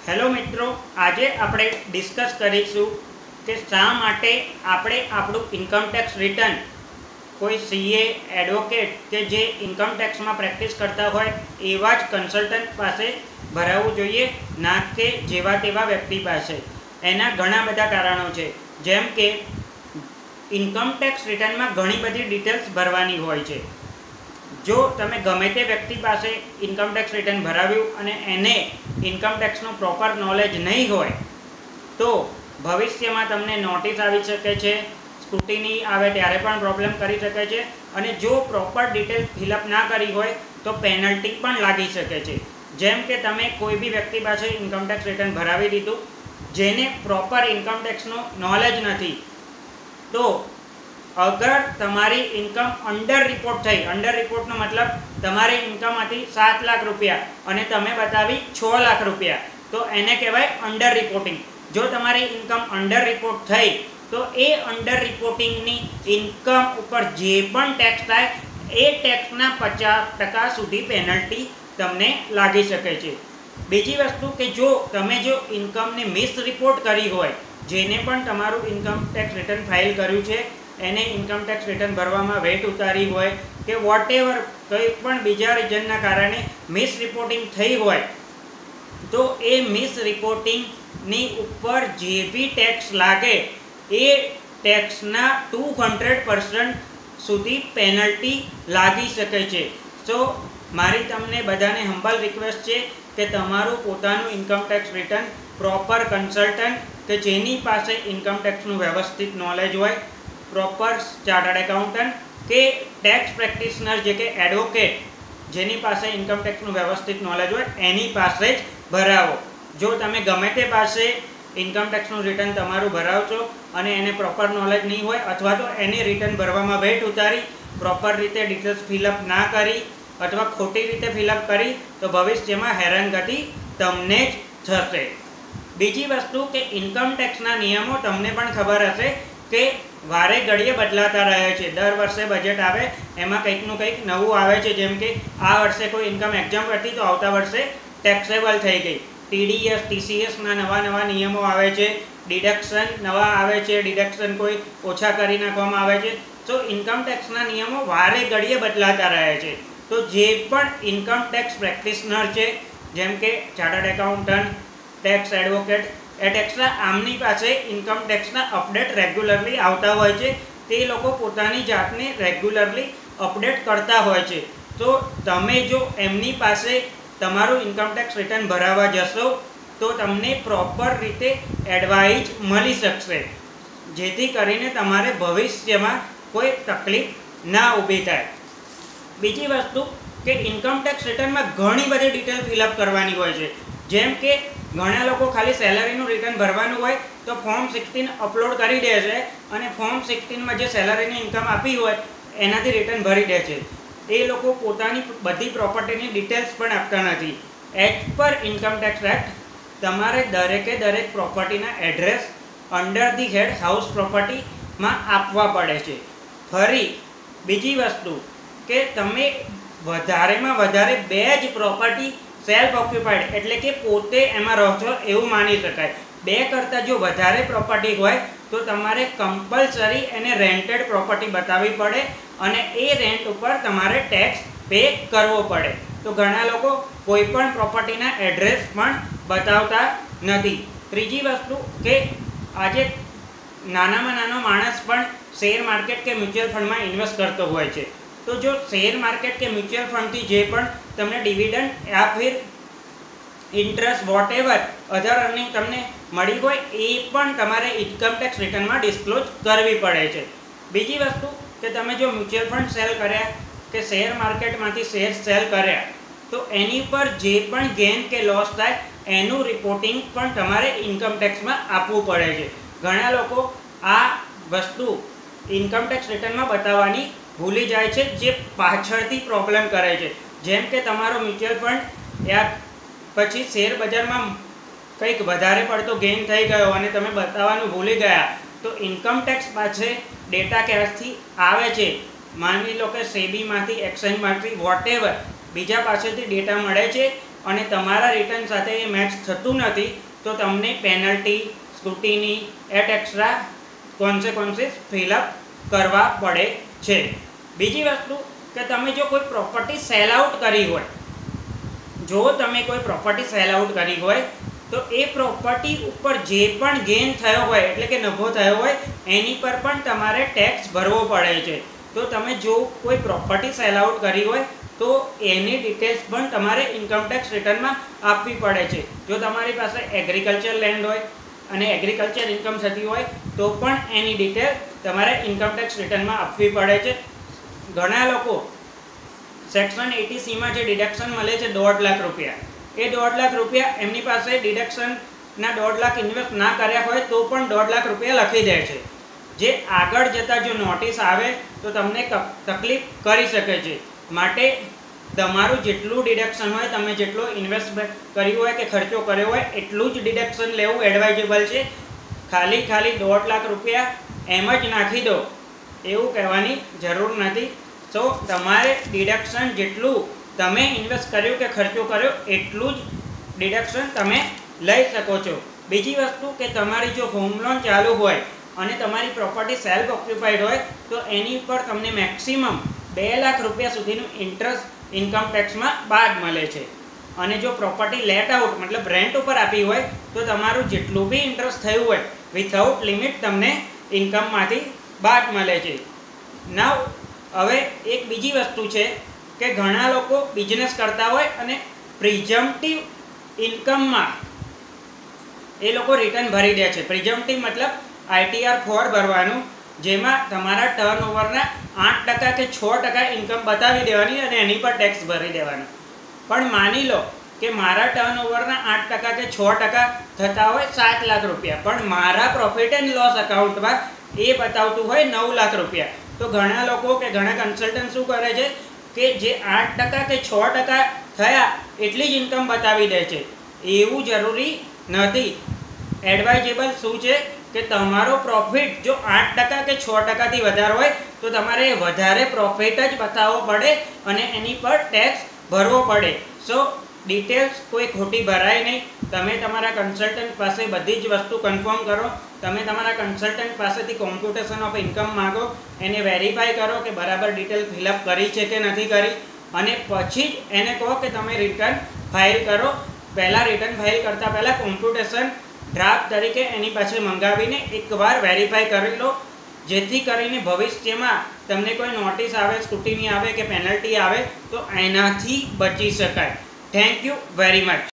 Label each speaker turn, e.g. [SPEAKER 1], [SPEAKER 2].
[SPEAKER 1] Hello मित्रों, आज આપણે ડિસ્કસ કરીશું કે શા માટે આપણે આપણું ઇન્કમ ટેક્સ રિટર્ન કોઈ સીએ એડવોકેટ કે જે ઇન્કમ ટેક્સમાં પ્રેક્ટિસ કરતા હોય એવા જ કન્સલ્ટન્ટ પાસે ભરાવવું જોઈએ, ના કે જેવા તેવા વ્યક્તિ પાસે। એના ઘણા બધા કારણો છે, જેમ કે ઇન્કમ ટેક્સ રિટર્નમાં ઘણી બધી ડિટેલ્સ ભરવાની હોય છે। जो तमे गमे ते व्यक्ति पासे इनकम टैक्स रिटर्न भराव्यु अने एने इनकम टैक्सनो प्रॉपर नॉलेज नहीं होय तो भविष्य में तमने नोटिस आवी शके छे, स्क्रूटिनी आवे त्यारे पण प्रॉब्लम करी शके छे अने जो प्रॉपर डिटेल फिलअप ना करी होय तो पेनल्टी पण लागी शके छे। जेम के तमे कोई भी व्यक्ति पासे इनकम टैक्स रिटर्न भरावी दीधुं, जेने प्रॉपर इनकम टैक्सनो नॉलेज नहीं, तो अगर तमारी इनकम अंडर रिपोर्ट थई, अंडर रिपोर्ट नो मतलब तमारी इनकम आती 7 लाख रुपया अने तमे बतावी 6 लाख रुपया, तो एने कहेवाय अंडर रिपोर्टिंग। जो तमारी इनकम अंडर रिपोर्ट थई तो A under reporting knee income उपर जे पण टैक्स थाय ए टैक्सना 50% सुधी पेनल्टी तमने लागी शके छे। बीजी वस्तु के जो तमे जो इनकम ने मिस रिपोर्ट करी होय, जेने पण तमारुं इनकम टैक्स रिटर्न फाइल कर्युं छे एने इनकम टैक्स रिटर्न भरवामां वेट उतारी होय के वॉटेवर कोई पण बीजा रीजनना कारणे मिस रिपोर्टिंग थई होय, तो ए मिस रिपोर्टिंग नी उपर जे भी टैक्स लागे ए टैक्सना 200% सुधी पेनल्टी लागी शके छे। तो मारी तमने बधाने हम्बल रिक्वेस्ट छे के तमारुं पोतानुं इनकम टैक्स रिटर्न प्रॉपर कन्सल्टન્ટ के जेनी पासे इनकम टैक्सनुं व्यवस्थित नॉलेज होय, प्रॉपर चार्टर्ड एकाउंटન્ટ के टैक्स प्रेक्टिशनर जे के एडवोकेट जेनी पासे इनकम टैक्सनुं व्यवस्थित नॉलेज होय एनी पासे ज भरावो। जो तमे गमे ते पासे इनकम टैक्सनुं रिटर्न तमारुं भरावशो अने एने प्रॉपर नॉलेज नहीं होय अथवा तो एने रिटर्न भरवामां वेट उतारी प्रॉपर रीते डिटेल्स फिलअप ना करी अथवा खोटी रीते फिलअप करी तो भविष्यमां हैरानगति तमने ज थशे। बीजी वस्तु के इनकम टैक्सना नियमों तमने पण खबर हशे के वारे घड़ीए बदलाता रहे छे। दर वर्षे बजेट आवे एमां कंईकनुं कंईक नवुं आवे छे, जेम के आ वर्षे कोई इनकम एक्जाम हती तो आवता वर्षे टेक्सेबल थई गई। टीडीएस टीसीएस ना नवा नवा नियमों आवे छे, डिडक्शन नवा आवे छे, डिडक्शन कोई ओछा करी नाखवामां आवे छे। तो इनकम टैक्सना नियमों वारे घड़ीए बदलाता रहे छे। तो जे पण इनकम टैक्स प्रेक्टिशनर छे, जेम के चार्टर्ड एकाउंटન્ટ, टैक्स एडवोकेट, एटेक्सना आमनी पासे इनकम टेक्सना अपडेट रेग्युलरली आवता होय छे, ते लोको पोतानी जातने रेग्युलरली अपडेट करता होय छे। तो तमे जो एमनी पासे तमारुं इनकम टैक्स रिटर्न भरावा जशो तो तमने प्रॉपर रीते एडवाइज मळी शकशे, जेथी करीने तमारे भविष्यमां कोई तकलीफ ना ऊभी थाय। बीजी वस्तु के इनकम टैक्स रिटर्न में घणी बधी डिटेल फिलअप करवानी होय छे, जेम के घणा लोको खाली सेलरीनुं रिटर्न भरवानुं होय तो फॉर्म 16 अपलोड करी दे छे अने फॉर्म 16 में जे सेलरीनी इनकम आपी होय एनाथी रिटर्न भरी दे छे। ए लोको पोतानी बधी प्रॉपर्टीनी डिटेल्स पण आपता नथी। As per income tax act तमारे दरेके दरेक प्रॉपर्टीना एड्रेस अंडर धी हेड हाउस प्रॉपर्टी में आपवा पड़े छे। फरी बीजी वस्तु के तमे वधारेमां वधारे 2 ज प्रॉपर्टी सेल्फ ऑक्युपाइड एटले के पोते एमां रहो छो एवुं मानी शकाय। 2 करता जो वधारे प्रॉपर्टी होय तो तमारे कंपलसरी एने रेंटेड प्रॉपर्टी बतावी पड़े अने ए रेंट उपर तमारे टैक्स पे करवो पड़े। तो घणा लोको कोईपण प्रॉपर्टीना एड्रेस पण बतावता नथी। त्रीजी वस्तु के आजे नानामां नानो माणस पण शेर मार्केट के म्यूचुअल फंड में इन्वेस्ट करतो होय छे। तो जो शेर मार्केट के म्यूचुअल फंड थी जे पण तमने डिविडंड या फिर इंटरेस्ट वॉटेवर अदर अर्निंग तमने मળી હોય એ પણ તમારે ઇન્કમ ટેક્સ રિટર્નમાં ડિસ્ક્લોઝ કરવી પડે છે। બીજી વસ્તુ કે તમે જો મ્યુચ્યુઅલ ફંડ સેલ કર્યા કે શેર માર્કેટમાંથી શેર સેલ કર્યા તો એની પર જે પણ ગેઇન કે લોસ થાય એનું રિપોર્ટિંગ પણ તમારે ઇન્કમ ટેક્સમાં આપવું પડે છે। ઘણા લોકો આ વસ્તુ ઇન્કમ ટેક્સ રિટર્નમાં બતાવવાની ભૂલી જાય છે, જે પાછળથી પ્રોબ્લેમ કરે છે। જેમ કે તમારો મ્યુચ્યુઅલ ફંડ या પછી શેર બજારમાં કંઈક વધારે પડતો ગેઇન થઈ ગયો અને તમે બતાવવાનું ભૂલી ગયા તો ઇન્કમ ટેક્સ પાસે ડેટા ક્યાંથી આવે છે, માની લો કે સેબીમાંથી, એક્સચેન્જમાંથી, વોટેવર બીજા પાસેથી ડેટા મળે છે અને તમારા રિટર્ન સાથે એ મેચ થતું નથી તો તમને penalty, scrutiny at extra consequences fill up કરવા પડે છે. બીજી વસ્તુ કે તમે જો કોઈ પ્રોપર્ટી સેલ આઉટ કરી હોય, જો તમે કોઈ પ્રોપર્ટી સેલ આઉટ કરી હોય તો એ પ્રોપર્ટી ઉપર જે પણ ગેઇન થયો હોય એટલે કે નફો થયો હોય એની પર પણ તમારે ટેક્સ ભરવો પડે છે. તો તમે જો કોઈ પ્રોપર્ટી સેલ આઉટ કરી હોય તો એની ડિટેલ્સ પણ તમારે ઇન્કમટેક્સ રિટર્નમાં આપવી પડે છે. જો તમારી પાસે એગ્રીકલ્ચર લેન્ડ હોય અને એગ્રીકલ્ચર ઇન્કમ થતી હોય તો પણ એની ડિટેલ તમારે ઇન્કમટેક્સ રિટર્નમાં આપવી પડે છે. ઘણા લોકો સેક્શન 80C જે ડિડક્શન મળે છે 1.5 લાખ રૂપિયા, એ 1.5 લાખ રૂપિયા એમની પાસે ડિડક્શનના 1.5 લાખ ઇન્વેસ્ટ ના કર્યા હોય તો પણ 1.5 લાખ રૂપિયા લખી દે છે, જે આગળ જતાં જો નોટિસ આવે તો તમને તકલીફ કરી શકે છે. માટે તમારું જેટલું ડિડક્શન હોય, તમે જેટલો ઇન્વેસ્ટમેન્ટ કર્યું હોય કે ખર્ચો કર્યો હોય એટલું જ ડિડક્શન લેવું એડવાઇઝેબલ છે. ખાલી 1.5 લાખ રૂપિયા એમ જ નાખી દો એવું કહેવાની જરૂર નથી. તો તમારે ડિડક્શન જેટલું તમે ઇન્વેસ્ટ કર્યું કે ખર્ચો કર્યો એટલું જ ડિડક્શન તમે લઈ શકો છો. બીજી વસ્તુ કે તમારી જો હોમ લોન ચાલુ હોય અને તમારી પ્રોપર્ટી સેલ્ફ ઓક્યુપાઈડ હોય તો એની ઉપર તમને મેક્સિમમ 2 લાખ રૂપિયા સુધીનું ઇન્ટરેસ્ટ ઇન્કમ ટેક્સમાં બાદ મળે છે. અને જો પ્રોપર્ટી લેટ આઉટ મતલબ રેન્ટ ઉપર આપી હોય તો તમારું જેટલું બી ઇન્ટરેસ્ટ થયું હોય વિથઆઉટ લિમિટ તમને ઇન્કમમાંથી બાદ મળે છે. નાવ હવે એક બીજી વસ્તુ છે કે ઘણા લોકો બિઝનેસ કરતા હોય અને પ્રિઝમ્પટિવ ઇન્કમમાં એ લોકો રિટર્ન ભરી દે છે. પ્રિઝમ્પટિવ મતલબ ITR 4 ભરવાનું, જેમાં તમારા ટર્નઓવરના 8% કે 6% ઇન્કમ બતાવી દેવાની અને એની પર ટેક્સ ભરી દેવાનો. પણ માની લો કે મારા ટર્નઓવરના 8% કે 6% થતા હોય 7 લાખ રૂપિયા, પણ મારા પ્રોફિટ એન્ડ લોસ એકાઉન્ટમાં એ બતાવતું હોય 9 લાખ રૂપિયા. તો ઘણા લોકો કે ઘણા કન્સલ્ટન્ટ શું કરે છે કે જે 8% કે 6% થયા એટલી જ ઇન્કમ બતાવી દે છે. એવું જરૂરી નથી. એડવાઇઝેબલ શું છે કે તમારો પ્રોફિટ જો 8% કે 6%થી વધારે હોય તો તમારે વધારે પ્રોફિટ જ બતાવવો પડે અને એની પર ટેક્સ ભરવો પડે. સો ડિટેલ્સ કોઈ ખોટી ભરાય નહીં. તમે તમારા કન્સલ્ટન્ટ પાસે બધી જ વસ્તુ કન્ફર્મ કરો. તમે તમારા કન્સલ્ટન્ટ પાસેથી કોમ્પ્યુટેશન ઓફ ઇન્કમ માગો, એને વેરીફાઈ કરો કે બરાબર ડિટેલ ફિલઅપ કરી છે કે નથી કરી, અને પછી જ એને કહો કે તમે રિટર્ન ફાઇલ કરો. પહેલાં રિટર્ન ફાઇલ કરતાં પહેલાં કોમ્પ્યુટેશન ડ્રાફ્ટ તરીકે એની પાસે મંગાવીને એકવાર વેરીફાઈ કરી લો, જેથી કરીને ભવિષ્યમાં તમને કોઈ નોટિસ આવે, સ્ક્રુટિની આવે કે પેનલ્ટી આવે તો એનાથી બચી શકાય. Thank you very much.